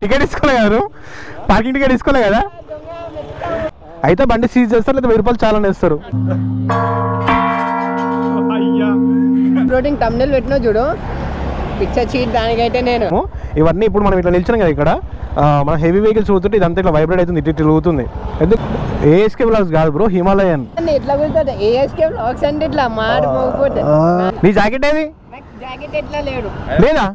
Ticket తీసుకోలే కదా, parking ticket తీసుకోలే కదా. అయితే బండి సీజ్ చేస్తారు లేదా 1000 రూపాయలు చాలా వేస్తారు. టమ్నెల్ పెట్టినా చూడు పిక్చర్ చీట్ దానికైతే నేను ఇవన్నీ ఇప్పుడు మనం ఇట్లా నిల్చున్నాం కదా ఇక్కడ, మన హెవీ వెహికల్స్ చూస్తుంటే ఇదంతా ఇట్లా వైబ్రేట్ అవుతుంది, ఇటు తిరుగుతుంది. ఎందుకు ఏఎస్కే బ్లాగ్స్ కాదు బ్రో, హిమాలయన్. ఎట్లా కూర్చోండి ఏఎస్కే బ్లాగ్స్ అంటే ఇట్లా మాడిపోతే. నీ జాకెట్ ఏది? జాకెట్ ఎట్లా లేడు లేదా?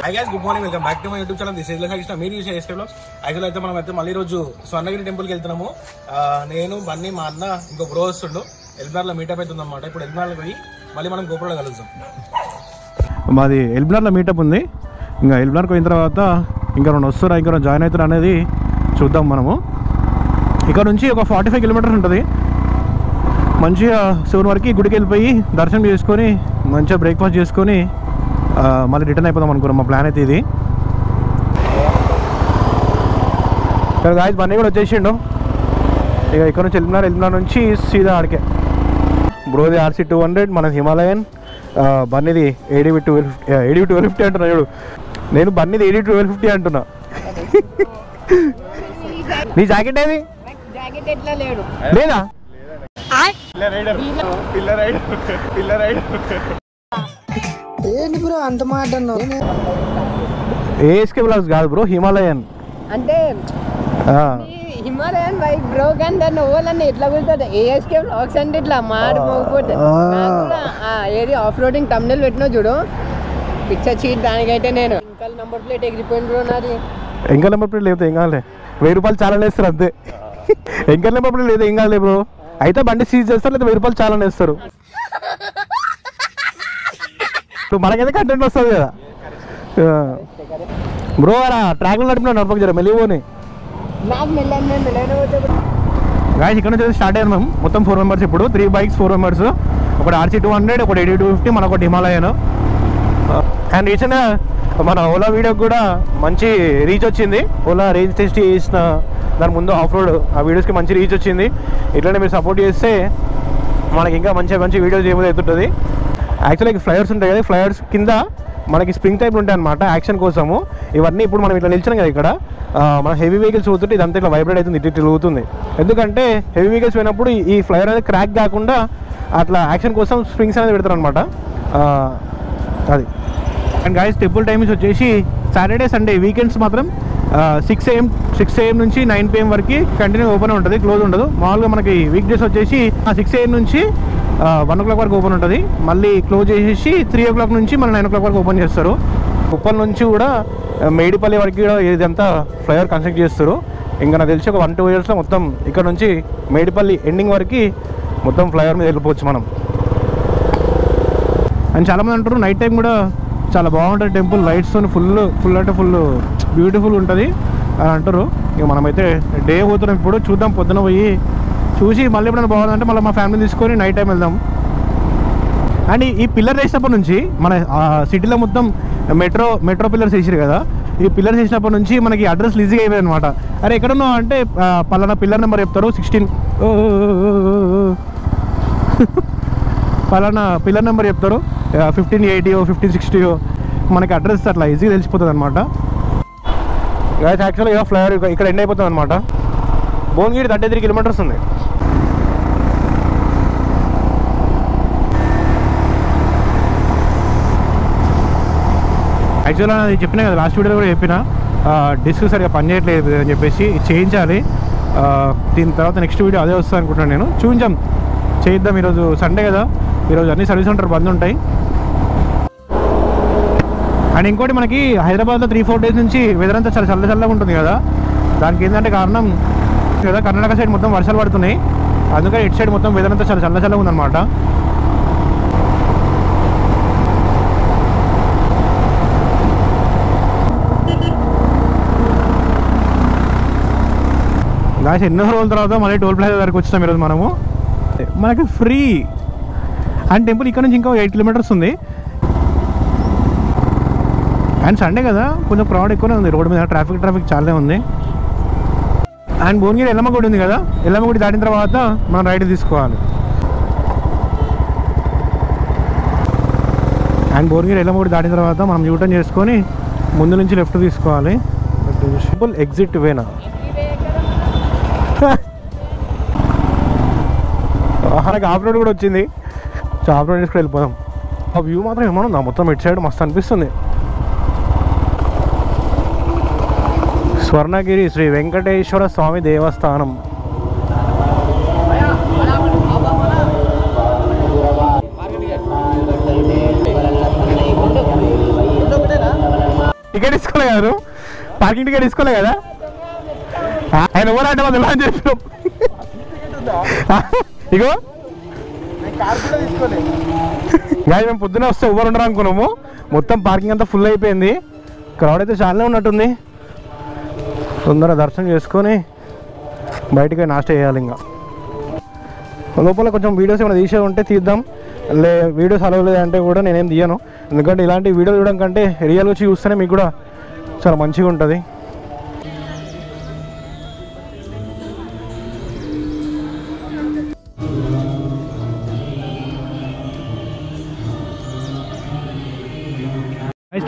Hi guys, good morning. Welcome back to my YouTube channel. This is Lakshmi. మీరు చూసే SK Vlogs. యాక్చువల్ అయితే మనం అయితే మళ్ళీ రోజు స్వర్ణగిరి టెంపుల్కి వెళ్తున్నాము. నేను బన్నీ మా అన్న ఇంకో బ్రో వస్తుండు. ఎల్బినార్లో మీటప్ అవుతుంది అనమాట. ఇప్పుడు ఎల్బినార్లో పోయి మళ్ళీ మనం గోపురంలో కలుద్దాం. మాది ఎల్బినార్లో మీటప్ ఉంది. ఇంకా ఎల్బినార్కి పోయిన తర్వాత ఇంకా 2 వస్తారా, ఇంకా 2 జాయిన్ అవుతారా అనేది చూద్దాం మనము. ఇక్కడ నుంచి ఒక 45 కిలోమీటర్స్ ఉంటుంది. మంచిగా 7 వరకు గుడికి వెళ్ళిపోయి దర్శనం చేసుకొని మంచిగా బ్రేక్ఫాస్ట్ చేసుకొని మళ్ళీ రిటర్న్ అయిపోదాం అనుకున్నాం. మా ప్లాన్ అయితే ఇది. ఇక్కడ గాయస్ బన్నీ కూడా వచ్చేసిండు. ఇక ఇక్కడ నుంచి ఎల్బినార్ నుంచి సీదా ఆడికే. బ్రోది RC 200, మన హిమాలయన్. బన్నీది ADV 1250 అంటున్నా చూడు. నేను బన్నీది ADV 1250 అంటున్నా. నీ జాకెట్ ఏది? జాకెట్ ఎట్లా లేడు లేదా? ఏంటి బ్రో అంత మాట ఏఎస్కే బ్లాగ్స్ కాదు బ్రో, హిమాలయన్. అంటే హిమాలయన్ బైక్ బ్రో, కానీ దాన్ని ఓలన్నీ ఎట్లా కూర్చోండి ఏఎస్కే బ్లాగ్స్ అంటే ఇట్లా మాడిపోతే. ఏది ఆఫ్ రోడింగ్ టమ్నెల్ పెట్టినా చూడు పిక్చర్ చీట్ దానికైతే నేను ఇంకా నెంబర్ ప్లేట్ ఎగిరిపోయింది బ్రో నాది. ఇంకా నెంబర్ ప్లేట్ లేదు ఏం కావాలి, 1000 రూపాయలు చాలా వేస్తారు అంతే. ఇంకా నెంబర్ ప్లేట్ లేదు ఏం కావాలి బ్రో. అయితే బండి సీజ్ చేస్తారు లేదా 1000 రూపాయలు చాలా వేస్తారు. మనకైతే కంటెంట్ వస్తుంది కదా బ్రో. అలా ట్రాక్లో నడిపినా నడపక జర మెల్లిపోని గాయస్. ఇక్కడ నుంచి స్టార్ట్ అయ్యాను మేము. మొత్తం 4 మెంబర్స్. ఇప్పుడు 3 బైక్స్ 4 మెంబర్స్. ఒకటి RC 200, ఒకటి ADV 250, మనొకటి హిమాలయన్. అండ్ రీసెంట్గా మన ఓలా వీడియోకి కూడా మంచి రీచ్ వచ్చింది. ఓలా రేంజ్ టెస్ట్ చేసిన దాని ముందు ఆఫ్ రోడ్ ఆ వీడియోస్కి మంచి రీచ్ వచ్చింది. ఇట్లనే మీరు సపోర్ట్ చేస్తే మనకి ఇంకా మంచి వీడియోస్ ఏమైనా అవుతుంటుంది. యాక్చువల్గా ఫ్లైవర్స్ ఉంటాయి కదా, ఫ్లైవర్స్ కింద మనకి స్ప్రింగ్ టైప్లు ఉంటాయి అనమాట యాక్షన్ కోసము. ఇవన్నీ ఇప్పుడు మనం ఇట్లా నిల్చున్నాం కదా ఇక్కడ, మన హెవీ వెహికల్స్ చూస్తుంటే ఇదంతా ఇట్లా వైబ్రేట్ అవుతుంది, ఇటు తిరుగుతుంది. ఎందుకంటే హెవీ వెహికల్స్ పోయినప్పుడు ఈ ఫ్లైవర్ అనేది క్రాక్ కాకుండా అట్లా యాక్షన్ కోసం స్ప్రింగ్స్ అనేది పెడతారు అనమాట. అది. అండ్ గాయస్ టెంపుల్ టైమింగ్స్ వచ్చేసి సాటర్డే సండే వీకెండ్స్ మాత్రం 6 AM నుంచి 9 PM వరకు కంటిన్యూ ఓపెన్ ఉంటుంది, క్లోజ్ ఉండదు. మామూలుగా మనకి వీక్ డేస్ వచ్చేసి 6 AM నుంచి 1 o'clock వరకు ఓపెన్ ఉంటుంది. మళ్ళీ క్లోజ్ చేసేసి 3 o'clock నుంచి మళ్ళీ 9 o'clock వరకు ఓపెన్ చేస్తారు. కుప్పల్ నుంచి కూడా మేడిపల్లి వరకు కూడా ఇదంతా ఫ్లైఓవర్ కన్స్ట్రక్ట్ చేస్తారు. ఇంకా నాకు తెలిసి ఒక 1-2 yearsలో మొత్తం ఇక్కడ నుంచి మేడిపల్లి ఎండింగ్ వరకు మొత్తం ఫ్లైఓవర్ మీద వెళ్ళిపోవచ్చు మనం. అండ్ చాలామంది అంటారు నైట్ టైం కూడా చాలా బాగుంటుంది టెంపుల్, లైట్స్తో ఫుల్ అంటే ఫుల్ బ్యూటిఫుల్ ఉంటుంది అని అంటారు. ఇక మనమైతే డే పోతున్నాం ఇప్పుడు. చూద్దాం, పొద్దున పోయి చూసి మళ్ళీ ఎప్పుడైనా బాగుందంటే మళ్ళీ మా ఫ్యామిలీ తీసుకొని నైట్ టైం వెళ్దాం. అండ్ ఈ పిల్లర్ వేసినప్పటి నుంచి మన సిటీలో మొత్తం మెట్రో పిల్లర్స్ వేసారు కదా. ఈ పిల్లర్స్ వేసినప్పటి నుంచి మనకి అడ్రస్ ఈజీగా అయిపోయాయి అనమాట. అరే ఎక్కడున్నావు అంటే పలానా పిల్లర్ నెంబర్ చెప్తారు 16, పలానా పిల్లర్ నెంబర్ చెప్తారు 1580, 1560. మనకి అడ్రస్ అట్లా ఈజీగా తెలిసిపోతుంది అనమాట. యాక్చువల్గా ఫ్లైఓవర్ ఇక్కడ ఎండ్ అయిపోతుంది అనమాట. భువనగిరి 33 kilometers ఉంది. యాక్చువల్గా అది చెప్పినా కదా, లాస్ట్ వీడియో కూడా చెప్పిన డిస్క్ సరిగా పనిచేయట్లేదు అని చెప్పేసి చేయించాలి. దీని తర్వాత నెక్స్ట్ వీడియో అదే వస్తుంది అనుకుంటున్నాను నేను. చేద్దాం. ఈరోజు సండే కదా, ఈరోజు అన్ని సర్వీస్ సెంటర్ బంద్ ఉంటాయి. అండ్ ఇంకోటి మనకి హైదరాబాద్లో 3-4 days నుంచి వెదర్ అంతా చాలా చల్లగా ఉంటుంది కదా. దానికి ఏంటంటే కారణం కదా, కర్ణాటక సైడ్ మొత్తం వర్షాలు పడుతున్నాయి. అందుకని ఇటు సైడ్ మొత్తం వెదర్ అంతా చాలా చల్లగా ఉందన్నమాట. గాయస్ ఎన్నో రోజుల తర్వాత మళ్ళీ టోల్ ప్లాజా దగ్గరికి వచ్చినాం ఈరోజు మనము. మనకి ఫ్రీ. అండ్ టెంపుల్ ఇక్కడ నుంచి ఇంకా 8 kilometers ఉంది. అండ్ సండే కదా కొంచెం క్రౌడ్ ఎక్కువనే ఉంది రోడ్ మీద, ట్రాఫిక్ చాలానే ఉంది. అండ్ భువనగిరి ఎల్లమ్మ గుడి ఉంది కదా, ఎల్లమ్మ గుడి దాటిన తర్వాత మనం రైట్ తీసుకోవాలి. అండ్ భువనగిరి ఎల్లమూడి దాటిన తర్వాత మనం యూటర్న్ చేసుకొని ముందు నుంచి లెఫ్ట్ తీసుకోవాలి. సింపుల్ ఎగ్జిట్ వేనా మనకి ఆఫ్ రోడ్ కూడా వచ్చింది. సో ఆఫ్ రోడ్ చేసుకుని వెళ్ళిపోదాం. ఆ వ్యూ మాత్రం ఏమన్నా మొత్తం ఇటు సైడ్ మస్తు అనిపిస్తుంది. స్వర్ణగిరి శ్రీ వెంకటేశ్వర స్వామి దేవస్థానం. టికెట్ తీసుకోలే కదా, పార్కింగ్ టికెట్ తీసుకోలే కదా. ఆయన ఎవరంటే వాళ్ళు ఎలా అని చెప్పినాం. ఇగో గాయ మేము పొద్దున వస్తే ఎవరు ఉండరు అనుకున్నాము. మొత్తం పార్కింగ్ అంతా ఫుల్ అయిపోయింది. క్రౌడ్ అయితే చాలానే ఉన్నట్టుంది. తొందరగా దర్శనం చేసుకొని బయటికి నాస్టా చేయాలి. ఇంకా లోపల కొంచెం వీడియోస్ ఏమైనా తీసే ఉంటే తీద్దాం. వీడియోస్ అలవలేదు అంటే కూడా నేనేం తీయను. ఎందుకంటే ఇలాంటి వీడియోలు చూడడం కంటే రియల్ వచ్చి చూస్తేనే మీకు కూడా చాలా మంచిగా ఉంటుంది.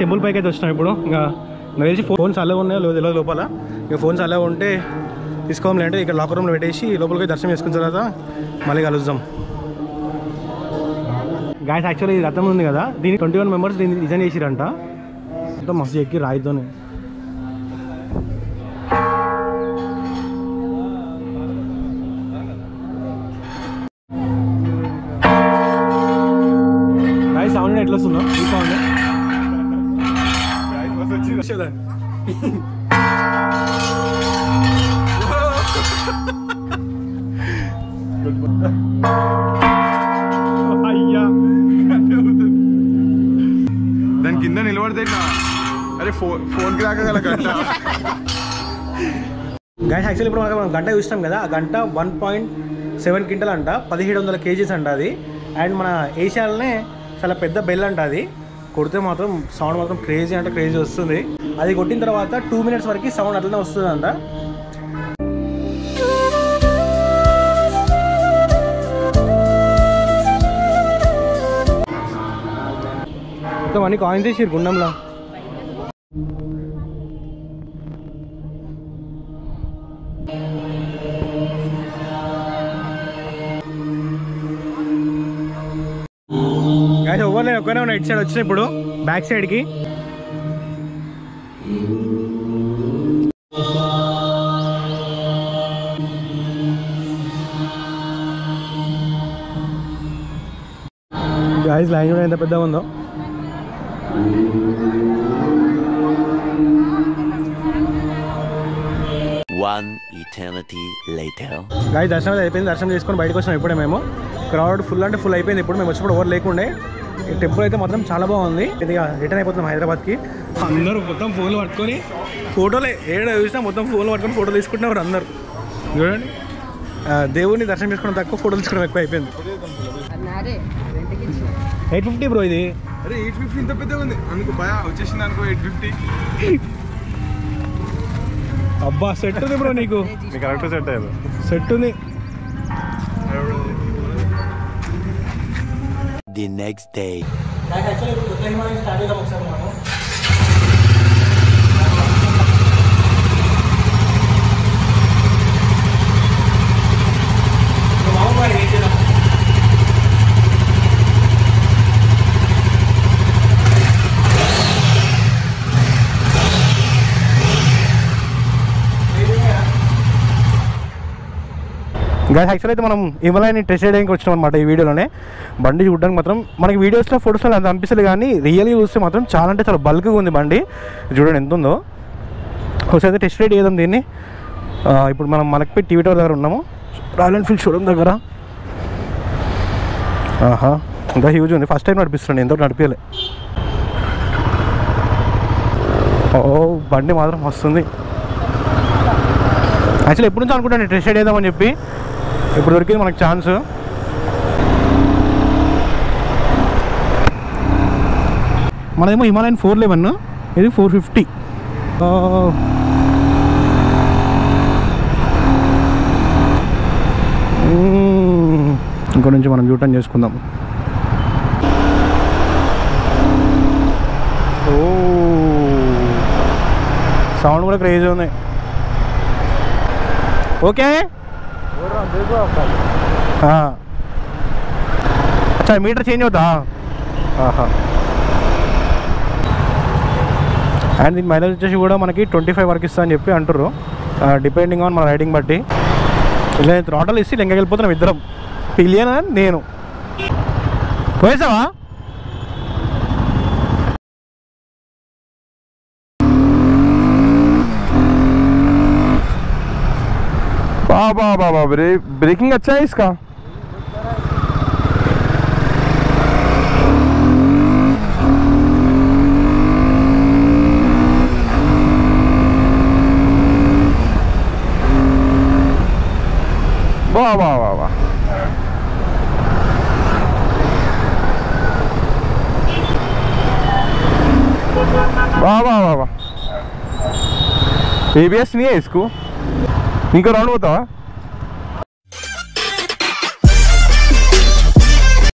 టెంపుల్ పైకి అయితే వచ్చినాం ఇప్పుడు. ఇంకా నాకు తెలిసి ఫోన్స్ అలా ఉన్నాయో లేదో తెలియదు లోపల. ఇక ఫోన్స్ అలా ఉంటే తీసుకోవాలి అంటే ఇక్కడ లాకర్ రూమ్లో పెట్టేసి లోపలికి దర్శనం చేసుకున్న తర్వాత మళ్ళీ కలుద్దాం. గాయస్ యాక్చువల్లీ రథం ఉంది కదా, దీన్ని 21 మెంబర్స్ దీన్ని డిజైన్ చేసిరంట. మొత్తం మస్తు ఎక్కి రాయితోనే. గాయస్ సౌండ్ ఎట్లా వస్తుందో ఈ సౌండ్ దాని కింద నిలబడితే అరే ఫోన్ కి రాగల గంట. గాయస్ యాక్చువల్లీ ఇప్పుడు మనం గంట చూస్తాం కదా, ఆ గంట 1.7 క్వింటల్ అంట, 1700 kgs అంట అది. అండ్ మన ఏషియాలోనే చాలా పెద్ద బెల్ అంట అది. కొడితే మాత్రం సౌండ్ మాత్రం క్రేజీ అంటే క్రేజీ వస్తుంది. అది కొట్టిన తర్వాత 2 minutes వరకు సౌండ్ అట్లనే వస్తుంది అంట. మొత్తం అన్ని కాయిన్స్ వేసారు గుండంలో. ఎవరు నేను ఒక్కనే ఉన్నా ఇటు సైడ్ వచ్చిన ఇప్పుడు బ్యాక్ సైడ్కి. గాయస్ లైన్ కూడా ఎంత పెద్దగా ఉందో. గాయస్ దర్శనం అయిపోయింది. దర్శనం చేసుకొని బయటకు వచ్చినాం ఇప్పుడే మేము. క్రౌడ్ ఫుల్ అంటే ఫుల్ అయిపోయింది. ఇప్పుడు మేము వచ్చినప్పుడు ఎవరు లేకుండే. ఈ టెంపుల్ అయితే మాత్రం చాలా బాగుంది. ఇది రిటర్న్ అయిపోతున్నాం హైదరాబాద్కి. అందరూ మొత్తం ఫోన్లు పట్టుకొని ఫోటోలే ఏడ చూసినా మొత్తం ఫోన్లు పట్టుకొని ఫోటోలు తీసుకుంటున్నారు అందరు. చూడండి దేవుడిని దర్శనం చేసుకోవడం తక్కువ, ఫోటోలు తీసుకోవడం ఎక్కువ అయిపోయింది. 850 బ్రో ఇది. అరే 850 ఇంత పెద్దగా ఉంది అందుకు భయ వచ్చేసింది అనుకో 850. అబ్బా సెట్ ఉంది బ్రో నీకు. కరెక్ట్ సెట్ అయ్యారు. సెట్ ఉంది. The next day. యాక్చువల్లీ ఇప్పుడు కొత్త హిమాలయం స్టార్ట్ చేద్దాం ఒకసారి మనం. గాయస్ యాక్చువల్ అయితే మనం హిమాలయాన్ని టెస్ట్ చేయడానికి వచ్చినాం అనమాట. ఈ వీడియోలోనే బండి చూడడానికి మాత్రం మనకి వీడియోస్లో ఫోటోస్లో అంత అనిపిస్తుంది, కానీ రియల్గా చూస్తే మాత్రం చాలా అంటే చాలా బల్క్గా ఉంది బండి. చూడండి ఎంత ఉందో. ఒకసారి అయితే టెస్ట్ రైడ్ చేద్దాం దీన్ని. ఇప్పుడు మనం మలక్పేట్ టీవీ టవర్ దగ్గర ఉన్నాము, రాయల్ ఎన్ఫీల్డ్ షోరూమ్ దగ్గర. ఆహా ఇంకా హ్యూజ్ ఉంది. ఫస్ట్ టైం నడిపిస్తున్నాను, ఎంతో నడిపించలే. ఓ బండి మాత్రం వస్తుంది. యాక్చువల్లీ ఎప్పటి నుంచి అనుకుంటాను టెస్ట్ రైడ్ చేద్దామని చెప్పి, ఇప్పుడు దొరికింది మనకు ఛాన్స్. మనదేమో హిమాలయన్ 411, ఇది 450. ఇంకో నుంచి మనం యూటర్న్ చేసుకుందాం. కూడా క్రేజీ ఉంది. ఓకే అచ్చా మీటర్ చేంజ్ అవుతా. అండ్ దీని మైలేజ్ వచ్చేసి కూడా మనకి 25 వరకు ఇస్తా అని చెప్పి అంటారు, డిపెండింగ్ ఆన్ మన రైడింగ్ బట్టి. ఇలా థ్రాటల్ ఇస్తే ఇంకా వెళ్ళిపోతున్నాం ఇద్దరం, పిలియన్ నేను. పోయేసావా? बाबा ब्रेकिंग अच्छा है इसका. वाह वाह वाह वाह. वाह वाह वाह वाह. ABS नहीं है इसको. इनको राउंड बताओ.